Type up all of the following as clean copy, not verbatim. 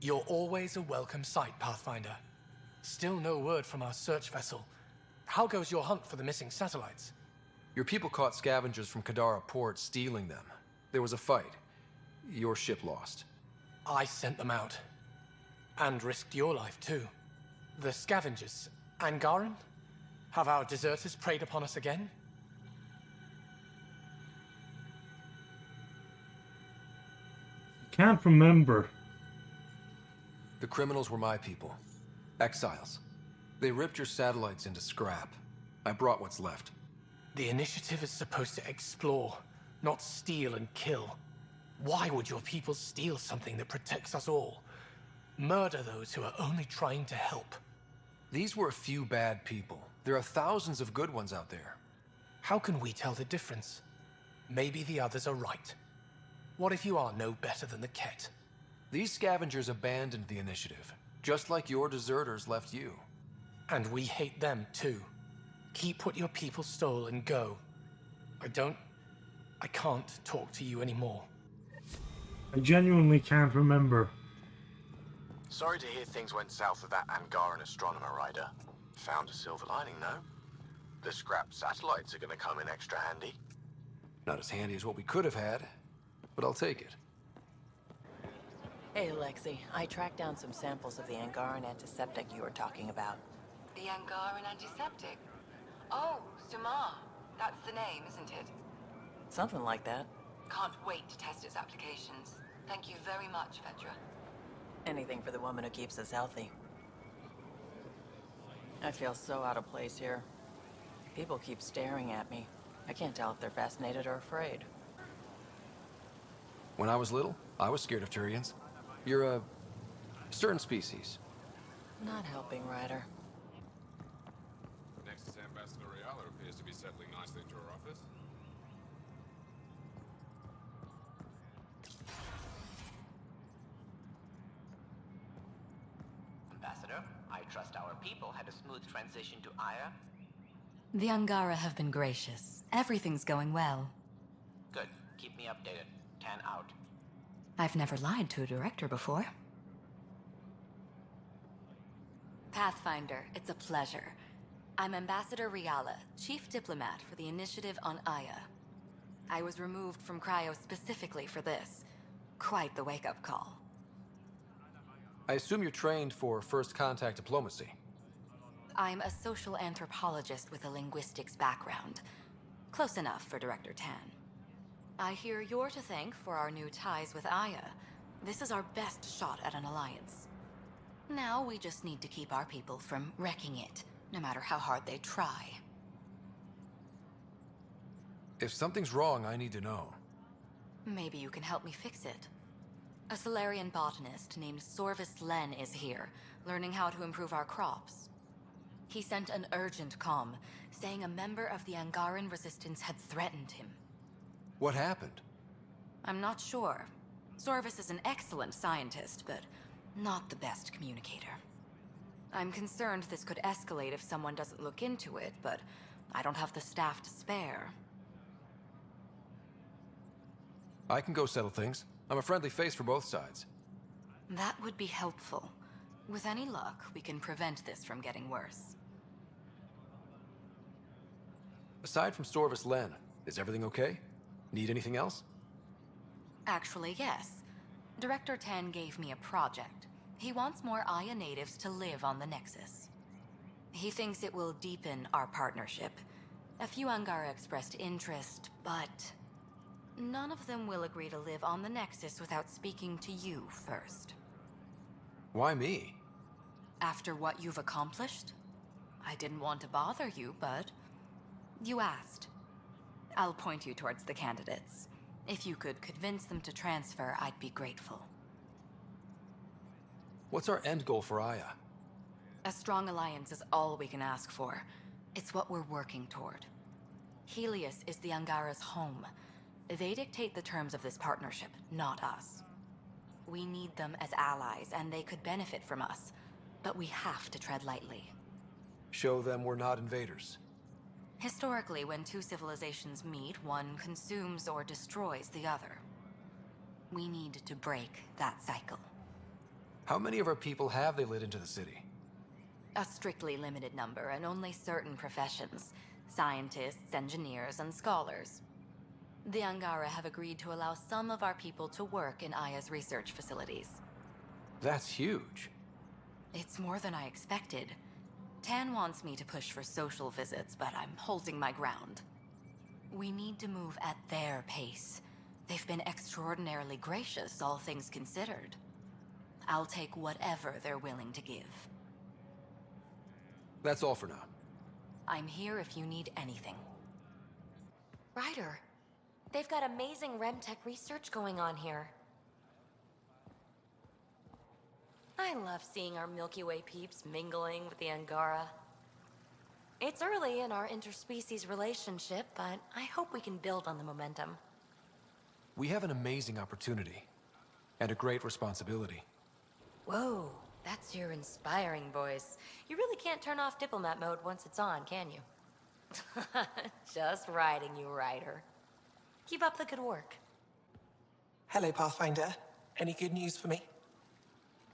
You're always a welcome sight, Pathfinder. Still no word from our search vessel. How goes your hunt for the missing satellites? Your people caught scavengers from Kadara port stealing them. There was a fight. Your ship lost. I sent them out. And risked your life, too. The scavengers, Angaran? Have our deserters preyed upon us again? Can't remember. The criminals were my people. Exiles. They ripped your satellites into scrap. I brought what's left. The initiative is supposed to explore, not steal and kill. Why would your people steal something that protects us all? Murder those who are only trying to help. These were a few bad people. There are thousands of good ones out there. How can we tell the difference? Maybe the others are right. What if you are no better than the Ket? These scavengers abandoned the initiative, just like your deserters left you. And we hate them too. Keep what your people stole and go. I can't talk to you anymore. I genuinely can't remember. Sorry to hear things went south with that Angaran astronomer rider. Found a silver lining, though. The scrap satellites are gonna come in extra handy. Not as handy as what we could have had, but I'll take it. Hey, Lexi. I tracked down some samples of the Angaran antiseptic you were talking about. The Angaran antiseptic? Oh, Sumar. That's the name, isn't it? Something like that. Can't wait to test its applications. Thank you very much, Vedra. Anything for the woman who keeps us healthy. I feel so out of place here. People keep staring at me. I can't tell if they're fascinated or afraid. When I was little, I was scared of Turians. You're a certain species. Not helping, Ryder. Next is Ambassador Ayala appears to be settling nicely into her office. Ambassador, I trust our people had a smooth transition to Aya. The Angara have been gracious. Everything's going well. Good. Keep me updated. 10 out. I've never lied to a director before. Pathfinder, it's a pleasure. I'm Ambassador Riala, Chief Diplomat for the Initiative on Aya. I was removed from Cryo specifically for this. Quite the wake-up call. I assume you're trained for first contact diplomacy. I'm a social anthropologist with a linguistics background. Close enough for Director Tan. I hear you're to thank for our new ties with Aya. This is our best shot at an alliance. Now we just need to keep our people from wrecking it, no matter how hard they try. If something's wrong, I need to know. Maybe you can help me fix it. A Solarian botanist named Sorvis Len is here, learning how to improve our crops. He sent an urgent comm, saying a member of the Angaran resistance had threatened him. What happened? I'm not sure. Sorvis is an excellent scientist, but not the best communicator. I'm concerned this could escalate if someone doesn't look into it, but I don't have the staff to spare. I can go settle things. I'm a friendly face for both sides. That would be helpful. With any luck, we can prevent this from getting worse. Aside from Sorvis Len, is everything okay? Need anything else? Actually, yes. Director Tan gave me a project. He wants more Aya natives to live on the Nexus. He thinks it will deepen our partnership. A few Angara expressed interest, but none of them will agree to live on the Nexus without speaking to you first. Why me? After what you've accomplished? I didn't want to bother you, but you asked. I'll point you towards the candidates. If you could convince them to transfer, I'd be grateful. What's our end goal for Aya? A strong alliance is all we can ask for. It's what we're working toward. Helios is the Angara's home. They dictate the terms of this partnership, not us. We need them as allies, and they could benefit from us. But we have to tread lightly. Show them we're not invaders. Historically, when two civilizations meet, one consumes or destroys the other. We need to break that cycle. How many of our people have they let into the city? A strictly limited number, and only certain professions. Scientists, engineers, and scholars. The Angara have agreed to allow some of our people to work in Aya's research facilities. That's huge. It's more than I expected. Tan wants me to push for social visits, but I'm holding my ground. We need to move at their pace. They've been extraordinarily gracious, all things considered. I'll take whatever they're willing to give. That's all for now. I'm here if you need anything. Ryder, they've got amazing Remtech research going on here. I love seeing our Milky Way peeps mingling with the Angara. It's early in our interspecies relationship, but I hope we can build on the momentum. We have an amazing opportunity. And a great responsibility. Whoa, that's your inspiring voice. You really can't turn off diplomat mode once it's on, can you? Just riding you, Ryder. Keep up the good work. Hello, Pathfinder. Any good news for me?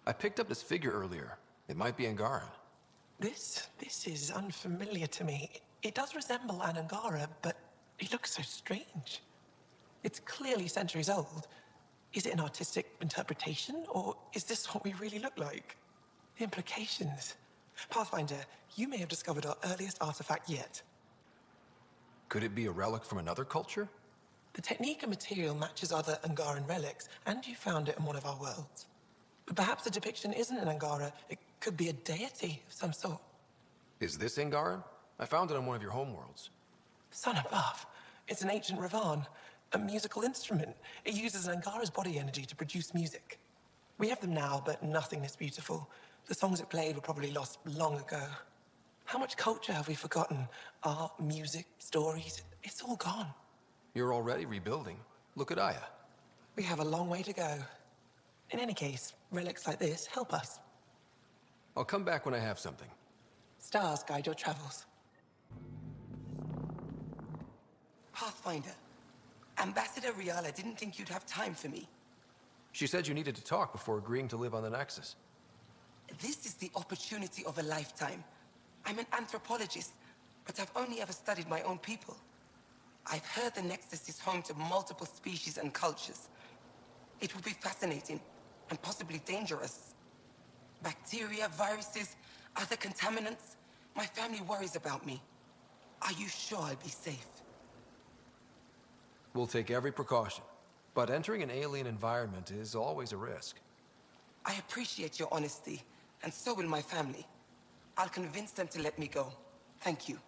I picked up this figure earlier. It might be Angaran. This is unfamiliar to me. It does resemble an Angara, but it looks so strange. It's clearly centuries old. Is it an artistic interpretation, or is this what we really look like? The implications. Pathfinder, you may have discovered our earliest artifact yet. Could it be a relic from another culture? The technique and material matches other Angaran relics, and you found it in one of our worlds. But perhaps the depiction isn't an Angara. It could be a deity of some sort. Is this Angaran? I found it on one of your homeworlds. Sun above. It's an ancient Ravan, a musical instrument. It uses an Angara's body energy to produce music. We have them now, but nothing this beautiful. The songs it played were probably lost long ago. How much culture have we forgotten? Art, music, stories, it's all gone. You're already rebuilding. Look at Aya. We have a long way to go. In any case, relics like this help us. I'll come back when I have something. Stars guide your travels. Pathfinder, Ambassador Riala didn't think you'd have time for me. She said you needed to talk before agreeing to live on the Nexus. This is the opportunity of a lifetime. I'm an anthropologist, but I've only ever studied my own people. I've heard the Nexus is home to multiple species and cultures. It will be fascinating, and possibly dangerous. Bacteria, viruses, other contaminants. My family worries about me. Are you sure I'll be safe? We'll take every precaution, but entering an alien environment is always a risk. I appreciate your honesty, and so will my family. I'll convince them to let me go. Thank you.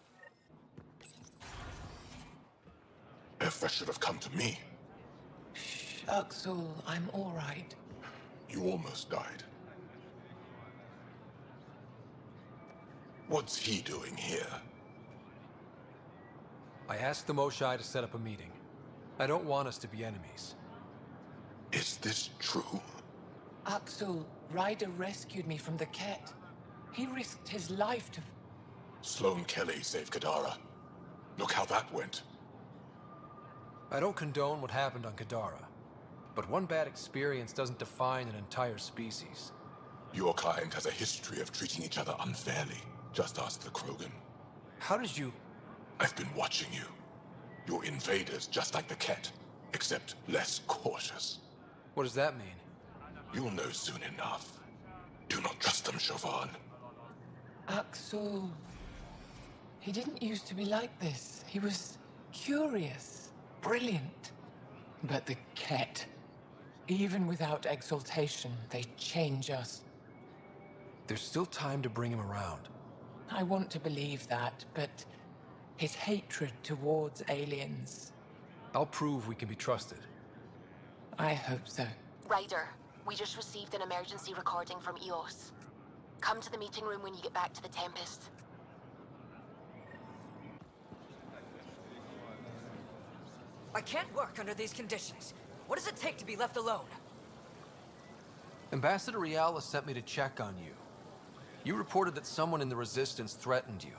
Effa should have come to me. Uxul, I'm all right. You almost died. What's he doing here? I asked the Moshai to set up a meeting. I don't want us to be enemies. Is this true? Uxul, Ryder rescued me from the Ket. He risked his life to... Sloane Kelly saved Kadara. Look how that went. I don't condone what happened on Kadara, but one bad experience doesn't define an entire species. Your kind has a history of treating each other unfairly. Just ask the Krogan. How did you... I've been watching you. You're invaders just like the Ket, except less cautious. What does that mean? You'll know soon enough. Do not trust them, Chauvin. Uxul... He didn't used to be like this. He was curious, brilliant. But the Ket, even without exaltation, they change us. There's still time to bring him around. I want to believe that, but his hatred towards aliens... I'll prove we can be trusted. I hope so. Ryder, we just received an emergency recording from EOS. Come to the meeting room when you get back to the Tempest. I can't work under these conditions. What does it take to be left alone? Ambassador Riala sent me to check on you. You reported that someone in the Resistance threatened you.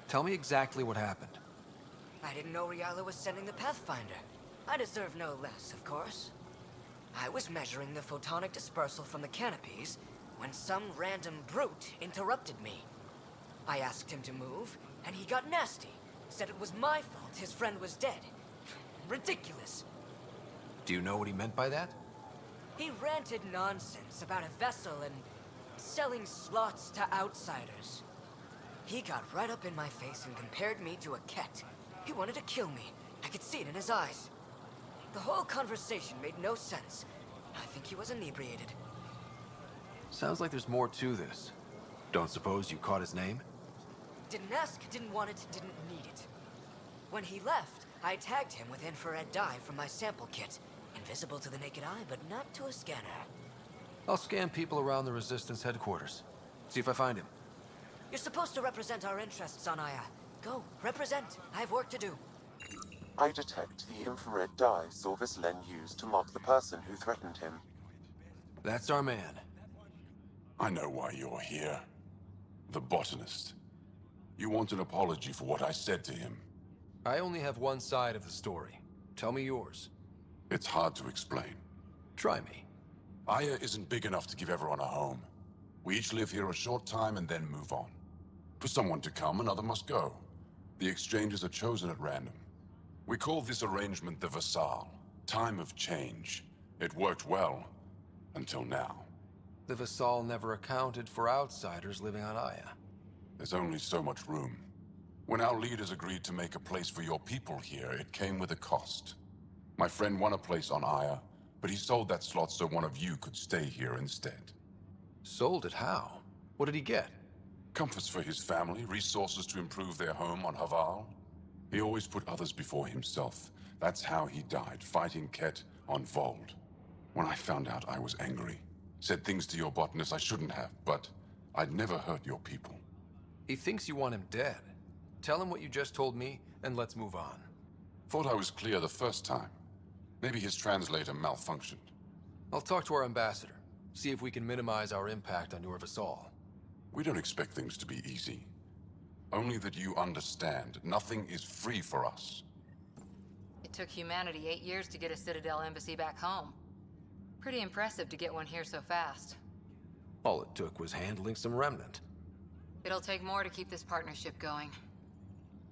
Tell me exactly what happened. I didn't know Riala was sending the Pathfinder. I deserve no less, of course. I was measuring the photonic dispersal from the canopies when some random brute interrupted me. I asked him to move, and he got nasty. Said it was my fault his friend was dead. Ridiculous. Do you know what he meant by that? He ranted nonsense about a vessel and selling slots to outsiders. He got right up in my face and compared me to a cat. He wanted to kill me. I could see it in his eyes. The whole conversation made no sense. I think he was inebriated. Sounds like there's more to this. Don't suppose you caught his name? Didn't ask, didn't want it, didn't need it. When he left, I tagged him with infrared dye from my sample kit. Invisible to the naked eye, but not to a scanner. I'll scan people around the Resistance headquarters. See if I find him. You're supposed to represent our interests on Aya. Go, represent. I have work to do. I detect the infrared dye Silvis Len used to mark the person who threatened him. That's our man. I know why you're here. The botanist. You want an apology for what I said to him. I only have one side of the story. Tell me yours. It's hard to explain. Try me. Aya isn't big enough to give everyone a home. We each live here a short time and then move on. For someone to come, another must go. The exchanges are chosen at random. We call this arrangement the Vassal. Time of change. It worked well. Until now. The Vassal never accounted for outsiders living on Aya. There's only so much room. When our leaders agreed to make a place for your people here, it came with a cost. My friend won a place on Aya, but he sold that slot so one of you could stay here instead. Sold it how? What did he get? Comforts for his family, resources to improve their home on Haval. He always put others before himself. That's how he died, fighting Ket on Vold. When I found out, I was angry. Said things to your botanist I shouldn't have, but I'd never hurt your people. He thinks you want him dead. Tell him what you just told me, and let's move on. Thought I was clear the first time. Maybe his translator malfunctioned. I'll talk to our ambassador. See if we can minimize our impact on your Vassal. We don't expect things to be easy. Only that you understand, nothing is free for us. It took humanity 8 years to get a Citadel embassy back home. Pretty impressive to get one here so fast. All it took was handling some remnant. It'll take more to keep this partnership going.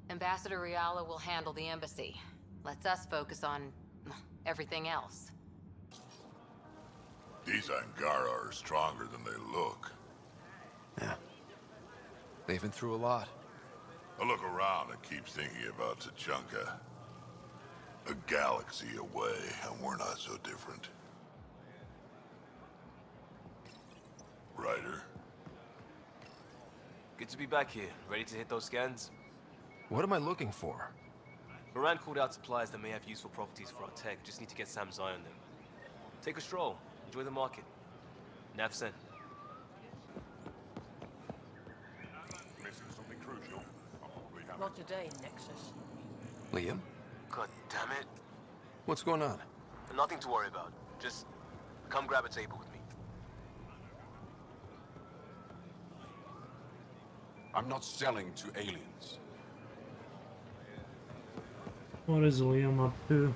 Ambassador Riala will handle the embassy. Lets us focus on everything else. These Angara are stronger than they look. Yeah. They've been through a lot. I look around and keep thinking about Tachanka. A galaxy away, and we're not so different. Ryder? Good to be back here, ready to hit those scans. What am I looking for? Moran called out supplies that may have useful properties for our tech. Just need to get Sam's eye on them. Take a stroll. Enjoy the market. Nav sent. Missing something crucial. Not today, Nexus. Liam? God damn it. What's going on? Nothing to worry about. Just come grab a table with me. I'm not selling to aliens. What is Liam up to?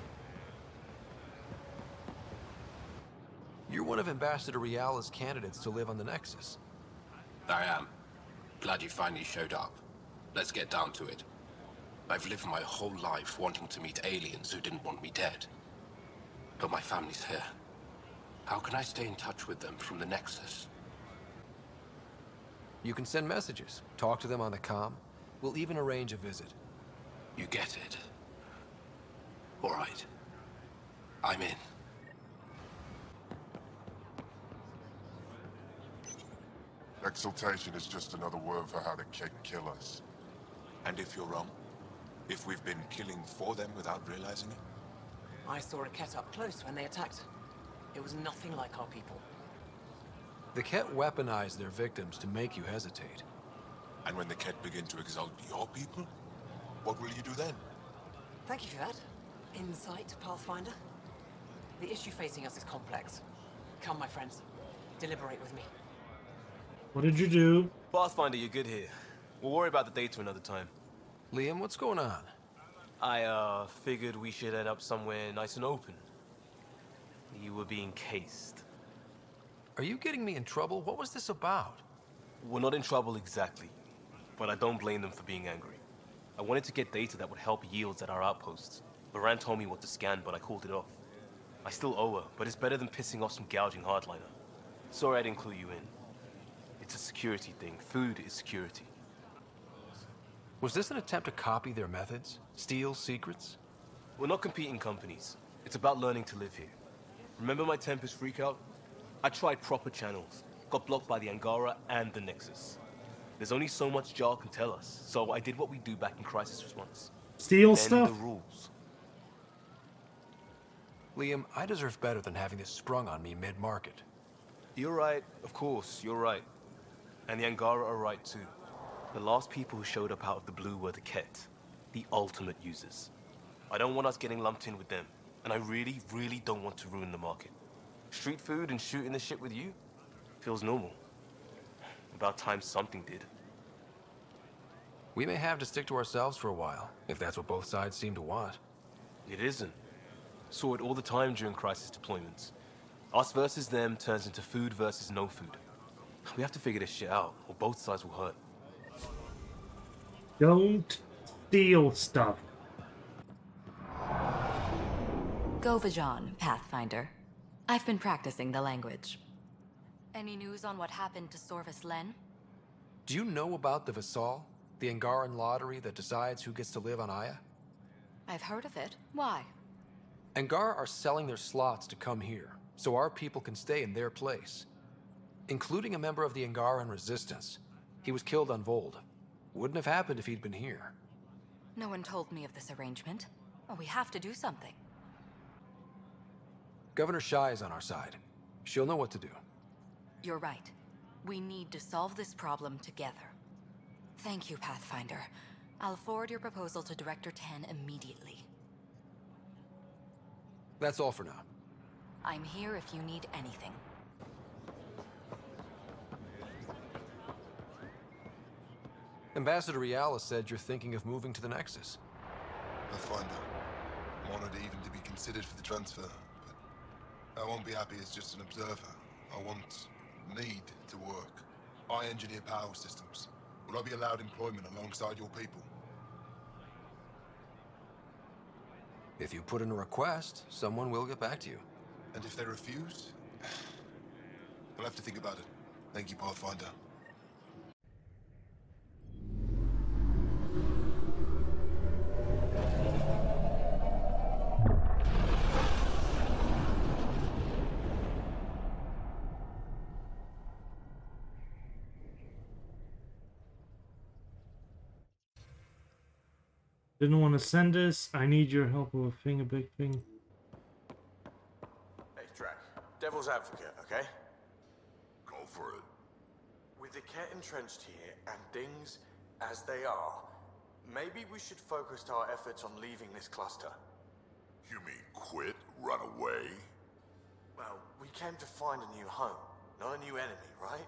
You're one of Ambassador Riala's candidates to live on the Nexus. I am. Glad you finally showed up. Let's get down to it. I've lived my whole life wanting to meet aliens who didn't want me dead. But my family's here. How can I stay in touch with them from the Nexus? You can send messages, talk to them on the comm. We'll even arrange a visit. You get it. All right. I'm in. Exaltation is just another word for how the Kett kill us. And if you're wrong? If we've been killing for them without realizing it? I saw a Ket up close when they attacked. It was nothing like our people. The Kett weaponize their victims to make you hesitate. And when the Kett begin to exalt your people, what will you do then? Thank you for that. Insight, Pathfinder. The issue facing us is complex. Come, my friends. Deliberate with me. What did you do? Pathfinder, you're good here. We'll worry about the data another time. Liam, what's going on? I, figured we should head up somewhere nice and open. You were being cased. Are you getting me in trouble? What was this about? We're not in trouble exactly, but I don't blame them for being angry. I wanted to get data that would help yields at our outposts. Varan told me what to scan, but I called it off. I still owe her, but it's better than pissing off some gouging hardliner. Sorry I didn't clue you in. It's a security thing. Food is security. Was this an attempt to copy their methods? Steal secrets? We're not competing companies. It's about learning to live here. Remember my Tempest freakout? I tried proper channels. Got blocked by the Angara and the Nexus. There's only so much Jar can tell us, so I did what we do back in crisis response. Steal Bend stuff? the rules. Liam, I deserve better than having this sprung on me mid-market. You're right, of course, you're right. And the Angara are right too. The last people who showed up out of the blue were the Ket, the ultimate users. I don't want us getting lumped in with them, and I really, really don't want to ruin the market. Street food and shooting the shit with you feels normal. About time something did. We may have to stick to ourselves for a while, if that's what both sides seem to want. It isn't. Saw it all the time during crisis deployments. Us versus them turns into food versus no food. We have to figure this shit out, or both sides will hurt. Don't steal stuff. Go Vajan, Pathfinder. I've been practicing the language. Any news on what happened to Sorvis Len? Do you know about the Vassal? The Angaran lottery that decides who gets to live on Aya? I've heard of it. Why? Angara are selling their slots to come here, so our people can stay in their place. Including a member of the Angaran resistance. He was killed on Vold. Wouldn't have happened if he'd been here. No one told me of this arrangement. Well, we have to do something. Governor Shai is on our side. She'll know what to do. You're right. We need to solve this problem together. Thank you, Pathfinder. I'll forward your proposal to Director 10 immediately. That's all for now. I'm here if you need anything. Ambassador Riala said you're thinking of moving to the Nexus. Pathfinder. I'm honored even to be considered for the transfer, but I won't be happy as just an observer. I need to work. I engineer power systems. Will I be allowed employment alongside your people? If you put in a request, someone will get back to you. And if they refuse? I'll have to think about it. Thank you, Pathfinder. Didn't want to send this. I need your help with a thing, a big thing. Hey, Drac. Devil's advocate, okay? Go for it. With the Ket entrenched here, and things as they are, maybe we should focus our efforts on leaving this cluster. You mean quit? Run away? Well, we came to find a new home, not a new enemy, right?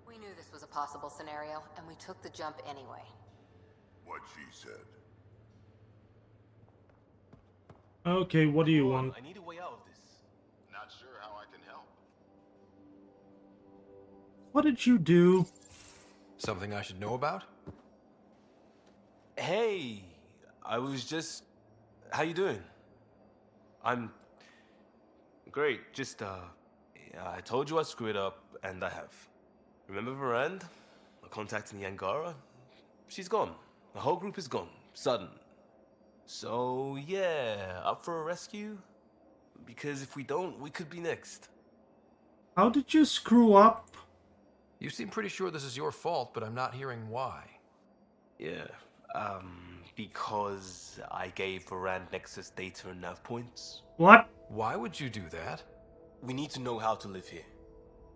We knew this was a possible scenario, and we took the jump anyway. What she said. Okay, what do you want? I need a way out of this. Not sure how I can help. What did you do? Something I should know about? Hey, I was just... How you doing? I'm... Great, just, I told you I screwed up, and I have. Remember Varand? I contacted the Angara? She's gone. The whole group is gone. Sudden. So, yeah, up for a rescue? Because if we don't, we could be next. How did you screw up? You seem pretty sure this is your fault, but I'm not hearing why. Yeah, because I gave Varand Nexus data and nav points. What? Why would you do that? We need to know how to live here.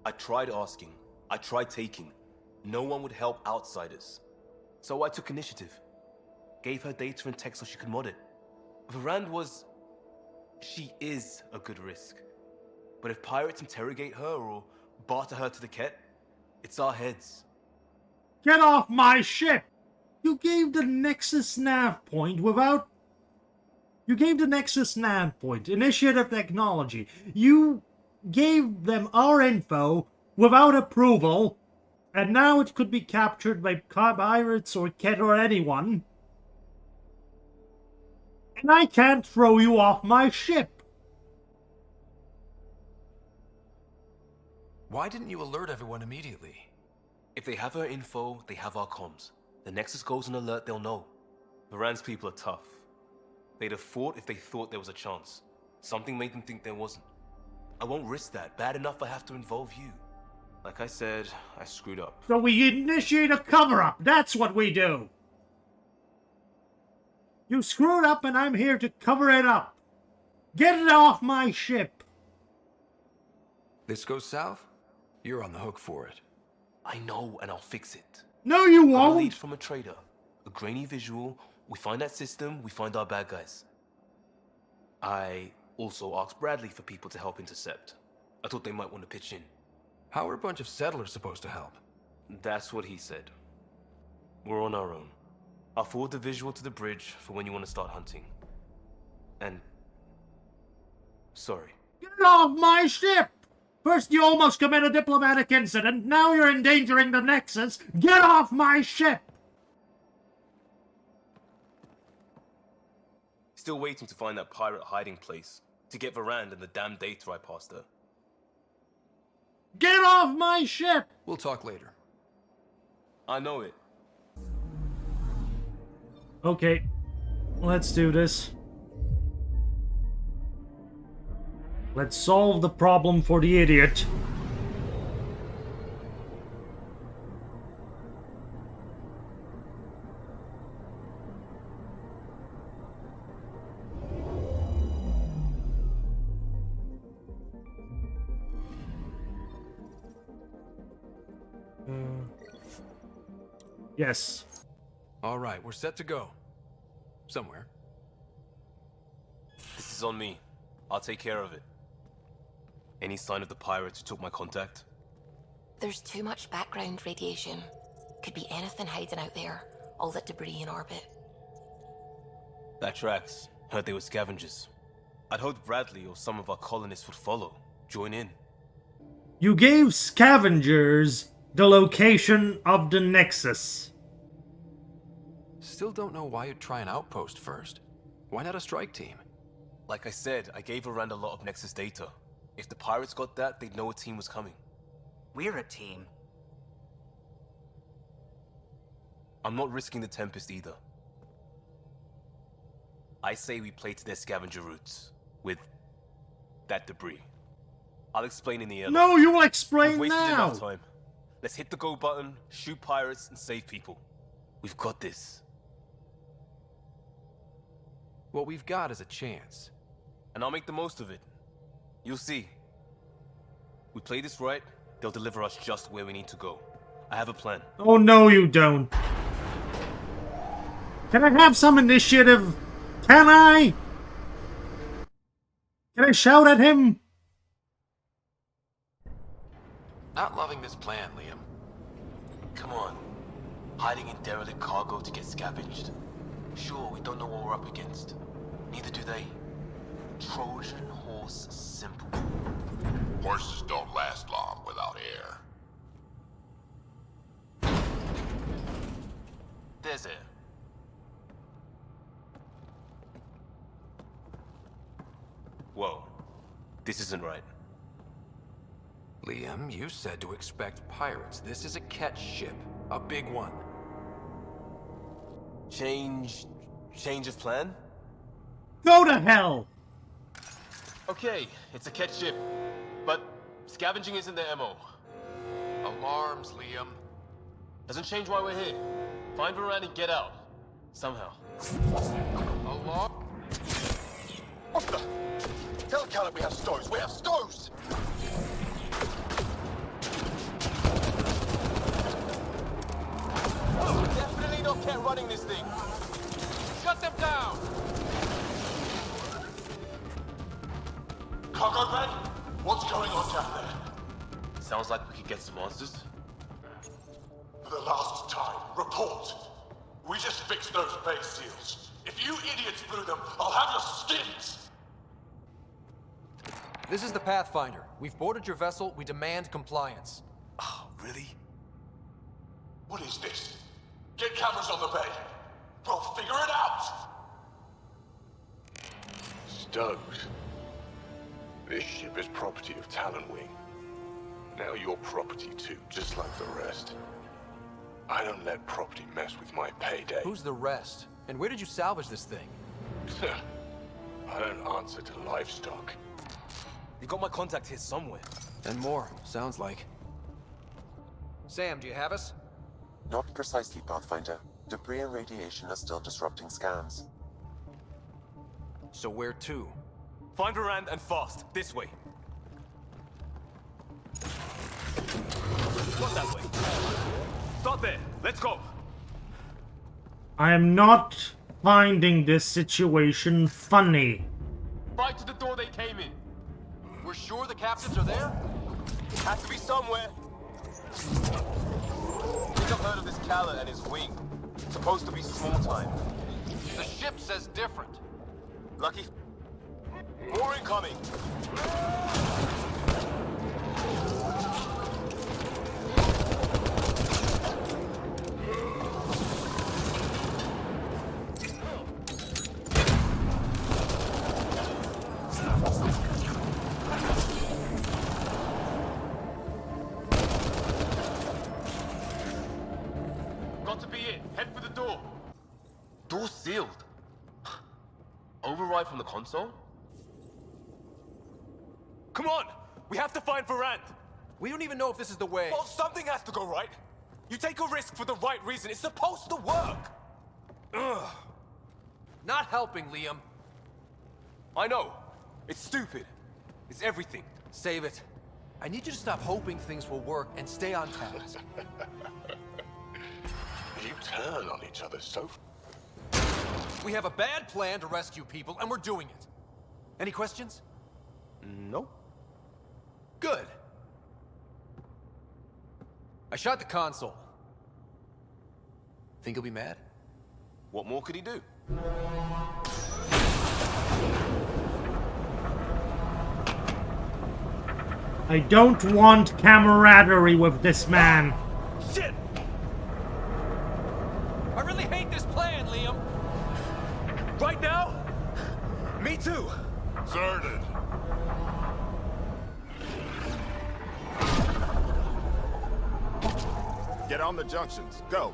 I tried asking. I tried taking. No one would help outsiders. So I took initiative. Gave her data and tech so she could mod it. Varand was... She is a good risk. But if pirates interrogate her or barter her to the Ket, it's our heads. Get off my ship! You gave the Nexus nav point without... You gave the Nexus nav point, initiative technology. You gave them our info without approval, and now it could be captured by pirates or Ket or anyone. And I can't throw you off my ship. Why didn't you alert everyone immediately? If they have our info, they have our comms. The Nexus goes on alert, they'll know. Varan's people are tough. They'd have fought if they thought there was a chance. Something made them think there wasn't. I won't risk that. Bad enough I have to involve you. Like I said, I screwed up. So we initiate a cover-up. That's what we do. You screwed up and I'm here to cover it up. Get it off my ship. This goes south? You're on the hook for it. I know, and I'll fix it. No, you Got a won't. lead from a trader. A grainy visual. We find that system, we find our bad guys. I also asked Bradley for people to help intercept. I thought they might want to pitch in. How are a bunch of settlers supposed to help? That's what he said. We're on our own. I'll forward the visual to the bridge for when you want to start hunting. And... sorry. Get off my ship! First you almost commit a diplomatic incident, now you're endangering the Nexus. Get off my ship! Still waiting to find that pirate hiding place. To get Varan and the damn data I passed her. Get off my ship! We'll talk later. I know it. Okay, let's do this. Let's solve the problem for the idiot. Yes. All right, we're set to go. Somewhere. This is on me. I'll take care of it. Any sign of the pirates who took my contact? There's too much background radiation. Could be anything hiding out there. All that debris in orbit. That tracks. Heard they were scavengers. I'd hoped Bradley or some of our colonists would follow. Join in. You gave scavengers the location of the Nexus. Still don't know why you'd try an outpost first. Why not a strike team? Like I said, I gave Arand a lot of Nexus data. If the pirates got that, they'd know a team was coming. We're a team. I'm not risking the Tempest either. I say we play to their scavenger routes. With that debris. I'll explain in the air. No, you will explain We've wasted now. enough time. Let's hit the go button, shoot pirates, and save people. We've got this. What we've got is a chance. And I'll make the most of it. You'll see. We play this right, they'll deliver us just where we need to go. I have a plan. Oh no, you don't. Can I have some initiative? Can I? Can I shout at him? Not loving this plan, Liam. Come on. Hiding in derelict cargo to get scavenged. Sure, we don't know what we're up against. Neither do they. Trojan horse simple. Horses don't last long without air. There's air. Whoa. This isn't right. Liam, you said to expect pirates. This is a catch ship. A big one. Change of plan? Go to hell! Okay, it's a catch ship. But scavenging isn't their MO. Alarms, Liam. Doesn't change why we're here. Find Varan and get out. Somehow. Alarm? What the? Tell the Count we have stoves. We have stoves! Definitely not Cat running this thing. Shut them down! Cargo bed? What's going on down there? Sounds like we could get some answers. For the last time, report. We just fixed those bay seals. If you idiots blew them, I'll have your skins! This is the Pathfinder. We've boarded your vessel. We demand compliance. Oh, really? What is this? Get cameras on the bay. We'll figure it out! Stoked. This ship is property of Talonwing. Now you're property too, just like the rest. I don't let property mess with my payday. Who's the rest? And where did you salvage this thing? I don't answer to livestock. You got my contact here somewhere. And more, sounds like. Sam, do you have us? Not precisely, Pathfinder. Debris and radiation are still disrupting scans. So where to? Find Varand and fast. This way. Not that way. Start there. Let's go. I am not finding this situation funny. Right to the door they came in. We're sure the captains are there? Has to be somewhere. I think I've heard of this Kala and his wing. Supposed to be small time. The ship says different. Lucky. More incoming. Got to be it. Head for the door. Door sealed. Override from the console? Come on! We have to find Varand! We don't even know if this is the way. Well, something has to go right. You take a risk for the right reason. It's supposed to work! Ugh. Not helping, Liam. I know. It's stupid. It's everything. Save it. I need you to stop hoping things will work and stay on task. You turn on each other so... We have a bad plan to rescue people, and we're doing it. Any questions? No. Good. I shot the console. Think he'll be mad? What more could he do? I don't want camaraderie with this man. Shit! I really hate this plan, Liam. Right now? Me too. Certain. Get on the junctions. Go.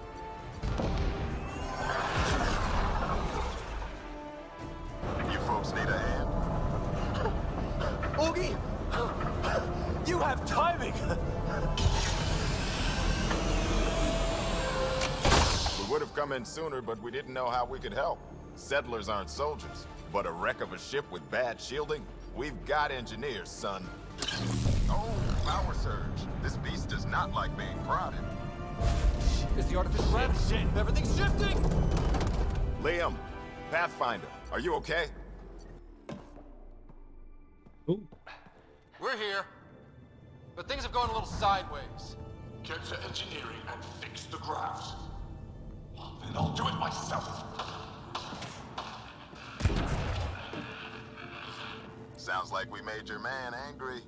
You folks need a hand? Augie! You have timing! We would have come in sooner, but we didn't know how we could help. Settlers aren't soldiers, but a wreck of a ship with bad shielding? We've got engineers, son. Oh, power surge. This beast does not like being prodded. Is the artificial shit. Everything's shifting! Liam, Pathfinder, are you okay? Ooh. We're here, but things have gone a little sideways. Get to engineering and fix the graphs. Then I'll do it myself. Sounds like we made your man angry.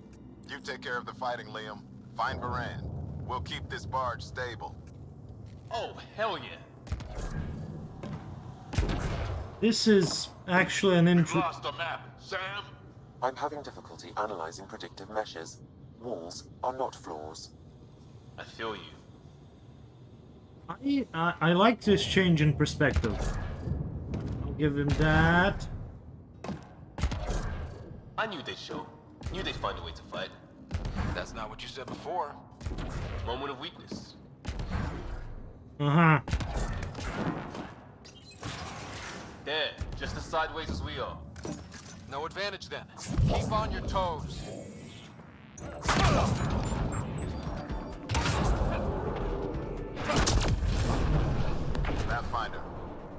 You take care of the fighting, Liam. Find Varand. We'll keep this barge stable. Oh, hell yeah. This is actually an We've lost a map. Sam? I'm having difficulty analyzing predictive meshes. Walls are not floors. I feel you. I like this change in perspective. I'll give him that. I knew they'd show. Knew they'd find a way to fight. That's not what you said before. Moment of weakness. Uh-huh. There, just as sideways as we are. No advantage then. Keep on your toes. Pathfinder,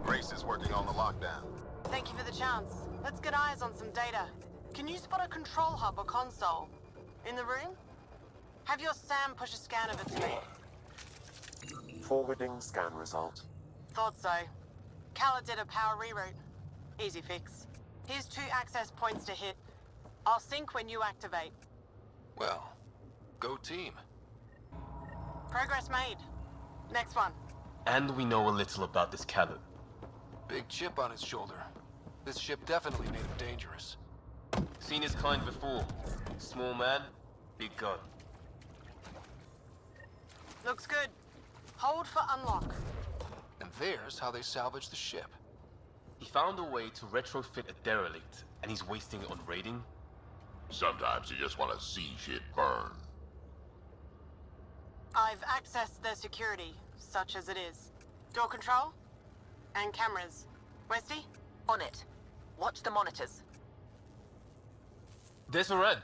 Grace is working on the lockdown. Thank you for the chance. Let's get eyes on some data. Can you spot a control hub or console? In the room? Have your Sam push a scan of it to me. Forwarding scan result. Thought so. Kala did a power reroute. Easy fix. Here's 2 access points to hit. I'll sync when you activate. Well, go team. Progress made. Next one. And we know a little about this Khaled. Big chip on his shoulder. This ship definitely made him dangerous. Seen his kind before. Small man, big gun. Looks good. Hold for unlock. And there's how they salvaged the ship. He found a way to retrofit a derelict, and he's wasting it on raiding? Sometimes you just want to see shit burn. I've accessed their security, such as it is. Door control? And cameras. Westy? On it. Watch the monitors. There's a red.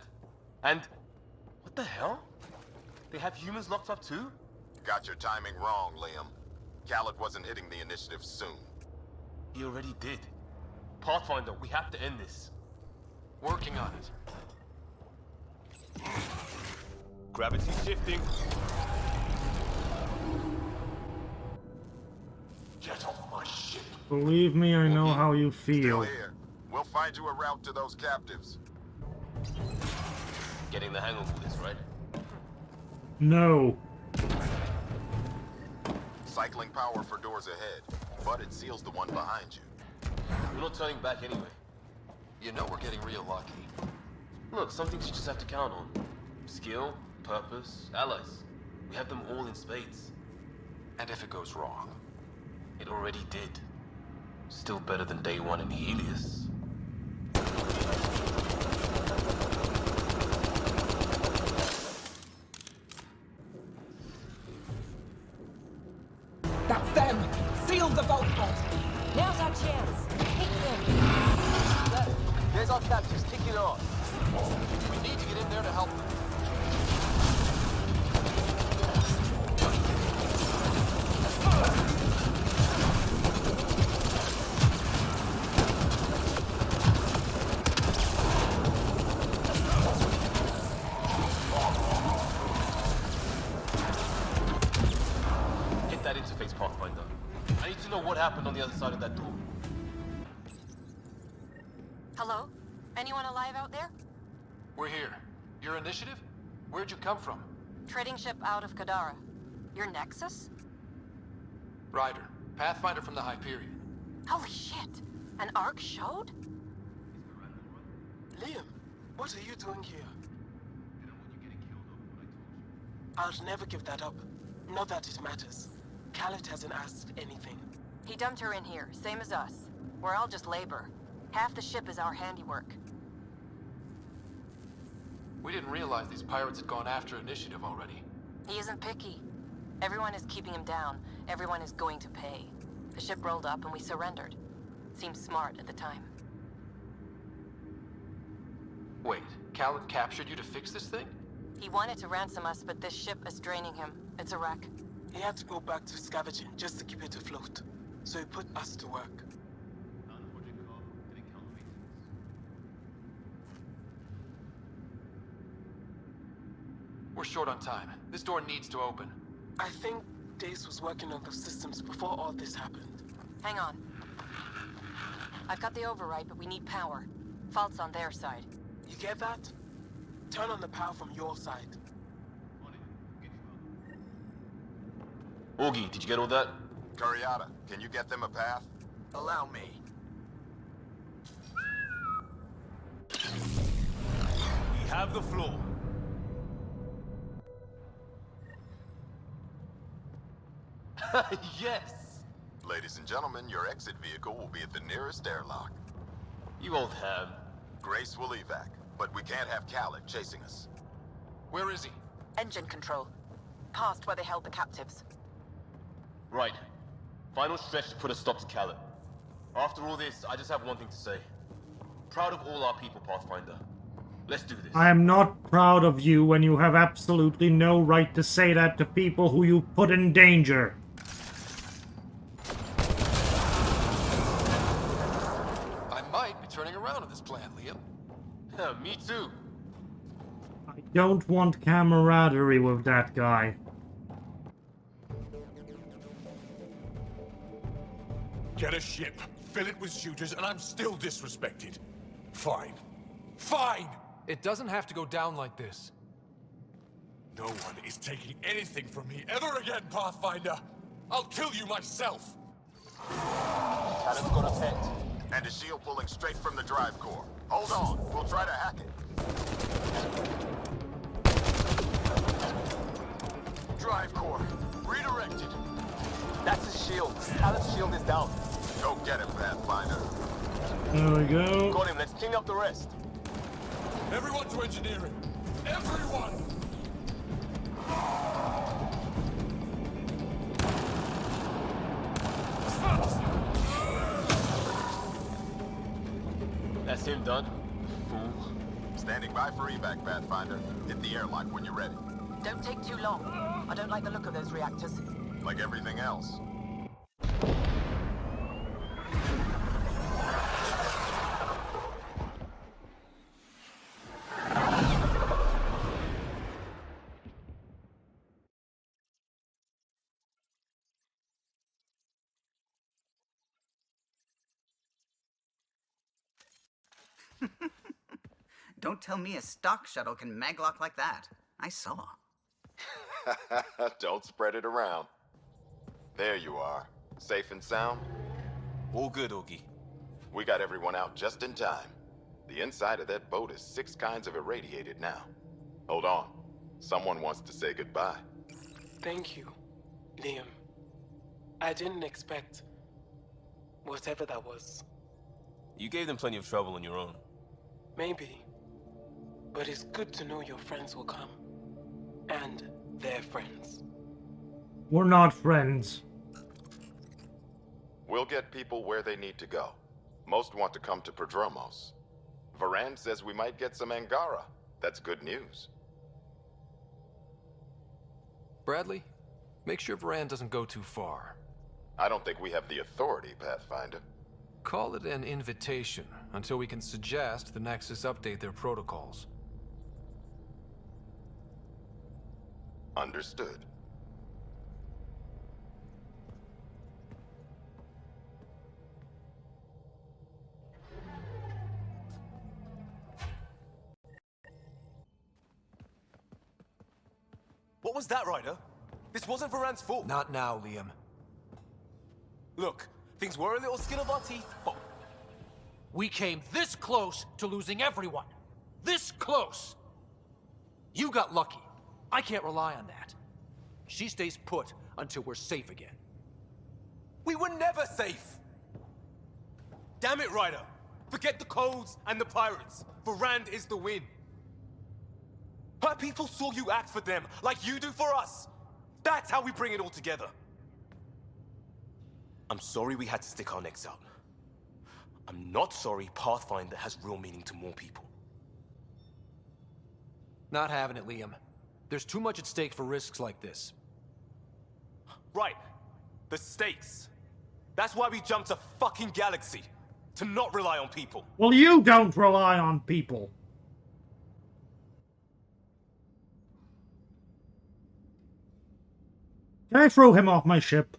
And... what the hell? They have humans locked up too? Got your timing wrong, Liam. Khaled wasn't hitting the initiative soon. He already did. Pathfinder, we have to end this. Working on it. Gravity shifting. Get off my ship. Believe me, I know how you Still feel. here. We'll find you a route to those captives. Getting the hang of all this, right? No. Cycling power for doors ahead, but it seals the one behind you. We're not turning back anyway. You know we're getting real lucky. Look, some things you just have to count on. Skill, purpose, allies. We have them all in spades. And if it goes wrong? It already did. Still better than day one in Helios. That's them! Seal the vault pod! Now's our chance. Hit them. There's our captives kicking off. We need to get in there to help them. Hit that interface, Pathfinder. I need to know what happened on the other side of that door. Hello? Anyone alive out there? We're here. Your initiative? Where'd you come from? Trading ship out of Kadara. Your Nexus? Ryder. Pathfinder from the Hyperion. Holy shit! An arc showed? Liam, what are you doing here? I'll never give that up. Not that it matters. Khaled hasn't asked anything. He dumped her in here, same as us. We're all just labor. Half the ship is our handiwork. We didn't realize these pirates had gone after initiative already. He isn't picky. Everyone is keeping him down. Everyone is going to pay. The ship rolled up and we surrendered. Seemed smart at the time. Wait, Khaled captured you to fix this thing? He wanted to ransom us, but this ship is draining him. It's a wreck. He had to go back to scavenging just to keep it afloat. So he put us to work. We're short on time. This door needs to open. I think Dace was working on those systems before all this happened. Hang on. I've got the override, but we need power. Fault's on their side. You get that? Turn on the power from your side. Augie, did you get all that? Curiata, can you get them a path? Allow me. We have the floor. Yes! Ladies and gentlemen, your exit vehicle will be at the nearest airlock. You won't have. Grace will evac, but we can't have Khaled chasing us. Where is he? Engine control. Past where they held the captives. Right. Final stretch to put a stop to Khaled. After all this, I just have one thing to say. Proud of all our people, Pathfinder. Let's do this. I am not proud of you when you have absolutely no right to say that to people who you put in danger. I might be turning around on this plan, Liam. Me too. I don't want camaraderie with that guy. Get a ship, fill it with shooters, and I'm still disrespected. Fine. Fine! It doesn't have to go down like this. No one is taking anything from me ever again, Pathfinder! I'll kill you myself! Cannon's got a pet. And a shield pulling straight from the drive core. Hold on, we'll try to hack it. Drive core, redirected. That's his shield. Talon's shield is down. Go get him, Pathfinder. There we go. Got him, let's clean up the rest. Everyone to engineering! Everyone! That's him done. Fool. Standing by for evac, Pathfinder. Hit the airlock when you're ready. Don't take too long. I don't like the look of those reactors. Like everything else. Don't tell me a stock shuttle can maglock like that. I saw. Don't spread it around. There you are. Safe and sound? All good, Augie. We got everyone out just in time. The inside of that boat is 6 kinds of irradiated now. Hold on. Someone wants to say goodbye. Thank you, Liam. I didn't expect whatever that was. You gave them plenty of trouble on your own. Maybe. But it's good to know your friends will come. And their friends. We're not friends. We'll get people where they need to go. Most want to come to Prodromos. Varand says we might get some Angara. That's good news. Bradley, make sure Varand doesn't go too far. I don't think we have the authority, Pathfinder. Call it an invitation until we can suggest the Nexus update their protocols. Understood. What was that, Ryder? This wasn't Varand's fault. Not now, Liam. Look, things were a little skin of our teeth, but we came this close to losing everyone. This close. You got lucky. I can't rely on that. She stays put until we're safe again. we were never safe. Damn it, Ryder. Forget the codes and the pirates. Varand is the win. Her people saw you act for them like you do for us. That's how we bring it all together. I'm sorry we had to stick our necks out. I'm not sorry Pathfinder has real meaning to more people. Not having it, Liam. There's too much at stake for risks like this. Right. The stakes. That's why we jumped a fucking galaxy. To not rely on people. Well, you don't rely on people. Can I throw him off my ship?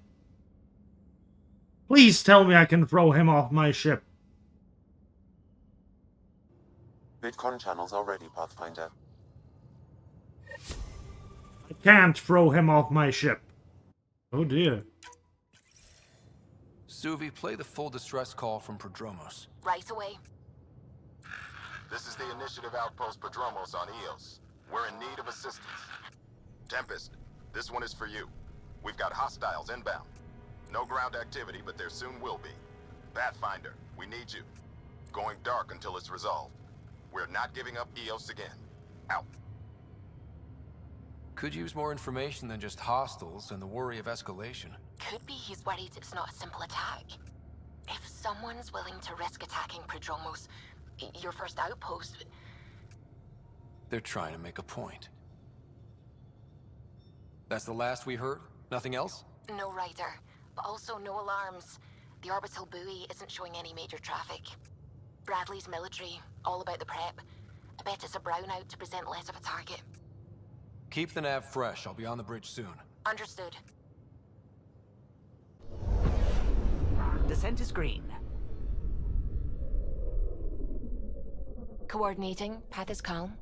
Please tell me I can throw him off my ship. VidCon channels are ready, Pathfinder. I can't throw him off my ship. Oh dear. Suvi, play the full distress call from Prodromos. Right away. This is the Initiative Outpost Prodromos on Eos. We're in need of assistance. Tempest, this one is for you. We've got hostiles inbound. No ground activity, but there soon will be. Pathfinder, we need you. Going dark until it's resolved. We're not giving up Eos again. Out. Could use more information than just hostiles and the worry of escalation. Could be he's worried it's not a simple attack. If someone's willing to risk attacking Prodromos, your first outpost... They're trying to make a point. That's the last we heard? Nothing else? No rider, but also no alarms. The orbital buoy isn't showing any major traffic. Bradley's military, all about the prep. I bet it's a brownout to present less of a target. Keep the nav fresh. I'll be on the bridge soon. Understood. Descent is green. Coordinating. Path is calm.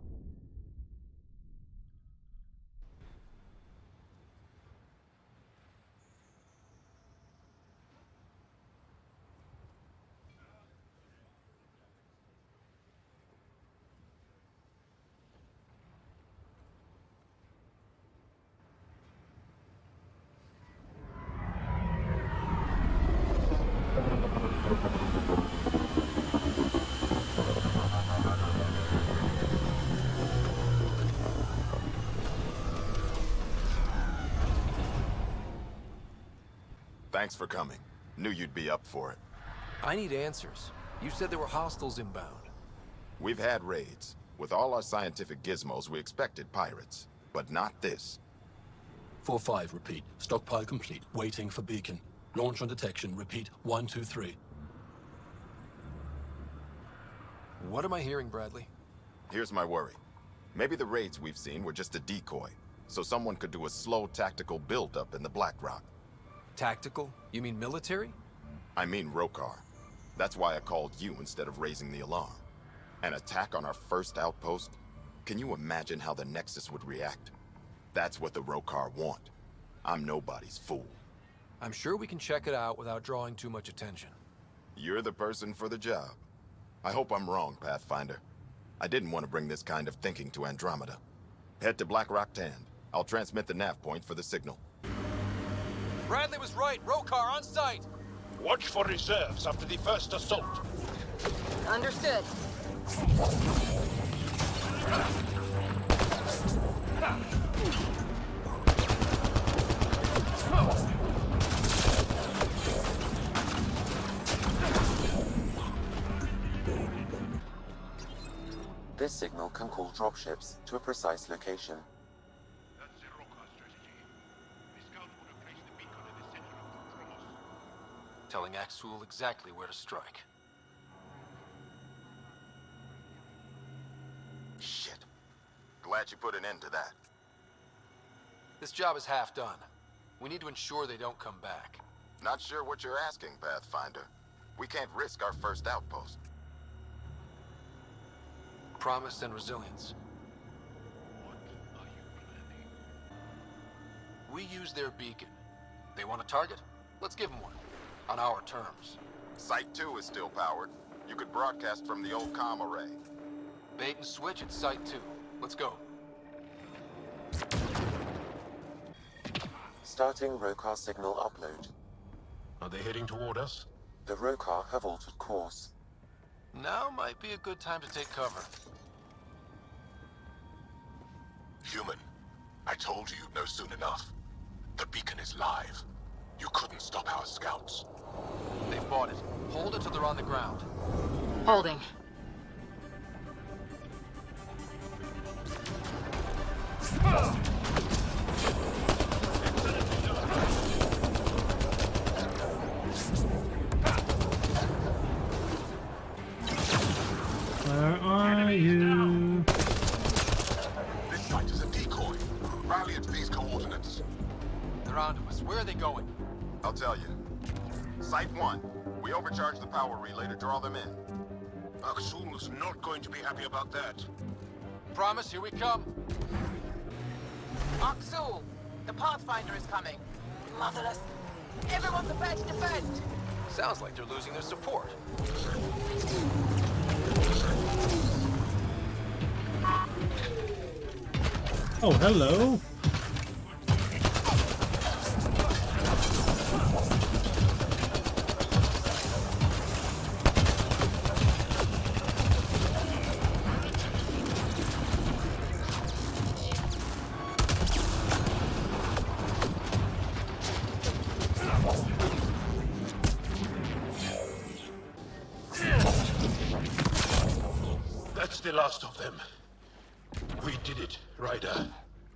Thanks for coming. Knew you'd be up for it. I need answers. You said there were hostiles inbound. We've had raids. With all our scientific gizmos, we expected pirates. But not this. 4-5, repeat. Stockpile complete. Waiting for beacon. Launch on detection. Repeat. 1, 2, 3. What am I hearing, Bradley? Here's my worry. Maybe the raids we've seen were just a decoy, so someone could do a slow tactical build-up in the Black Rock. Tactical? You mean military? I mean Rokar. That's why I called you instead of raising the alarm. An attack on our first outpost? Can you imagine how the Nexus would react? That's what the Rokar want. I'm nobody's fool. I'm sure we can check it out without drawing too much attention. You're the person for the job. I hope I'm wrong, Pathfinder. I didn't want to bring this kind of thinking to Andromeda. Head to Black Rock Tand. I'll transmit the nav point for the signal. Bradley was right. Rokar on site. Watch for reserves after the first assault. Understood. This signal can call dropships to a precise location. Telling Axul exactly where to strike. Shit. Glad you put an end to that. This job is half done. We need to ensure they don't come back. Not sure what you're asking, Pathfinder. We can't risk our first outpost. Promise and resilience. We use their beacon. They want a target? Let's give them one. On our terms. Site 2 is still powered. You could broadcast from the old comm array. Bait and switch at Site 2. Let's go. Starting Rokar signal upload. Are they heading toward us? The Rokar have altered course. Now might be a good time to take cover. Human, I told you you'd know soon enough. The beacon is live. You couldn't stop our scouts. They bought it. Hold it till they're on the ground. Holding. Where are you? This site is a decoy. Rally at these coordinates. They're onto us. Where are they going? I'll tell you. Site 1. We overcharged the power relay to draw them in. Axul's not going to be happy about that. Promise, here we come. Axul, the Pathfinder is coming. Motherless. Everyone prepare to defend. Sounds like they're losing their support. Oh, hello. That's the last of them. We did it, Ryder.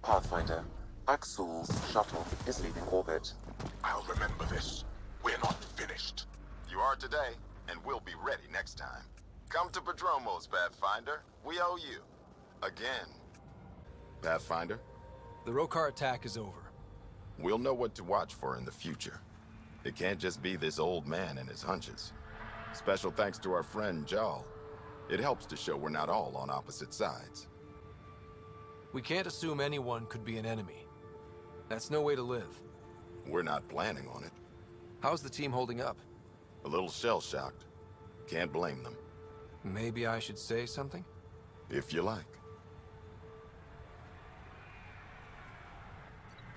Pathfinder, Axul's shuttle is leaving orbit. I'll remember this. We're not finished. You are today, and we'll be ready next time. Come to Padromos, Pathfinder. We owe you. Again. Pathfinder? The Rokar attack is over. We'll know what to watch for in the future. It can't just be this old man and his hunches. Special thanks to our friend Jarl. It helps to show we're not all on opposite sides. We can't assume anyone could be an enemy. That's no way to live. We're not planning on it. How's the team holding up? A little shell-shocked. Can't blame them. Maybe I should say something? If you like.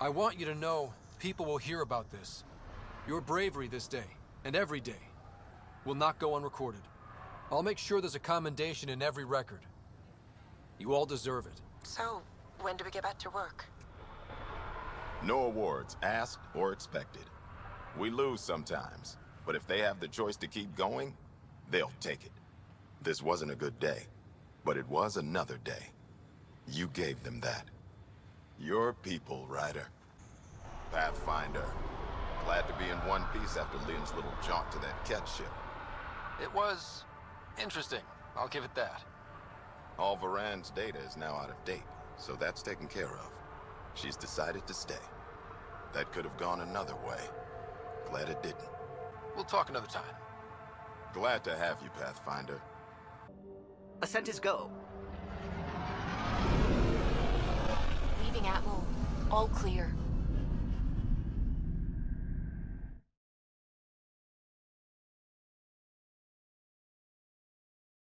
I want you to know people will hear about this. Your bravery this day, and every day, will not go unrecorded. I'll make sure there's a commendation in every record. You all deserve it. So, when do we get back to work? No awards, asked or expected. We lose sometimes, but if they have the choice to keep going, they'll take it. This wasn't a good day, but it was another day. You gave them that. Your people, Ryder. Pathfinder. Glad to be in one piece after Liam's little jaunt to that cat ship. It was interesting. I'll give it that. All Varan's data is now out of date, so that's taken care of. She's decided to stay. That could have gone another way. Glad it didn't. We'll talk another time. Glad to have you, Pathfinder. Ascent is go. Leaving Atwell. All clear.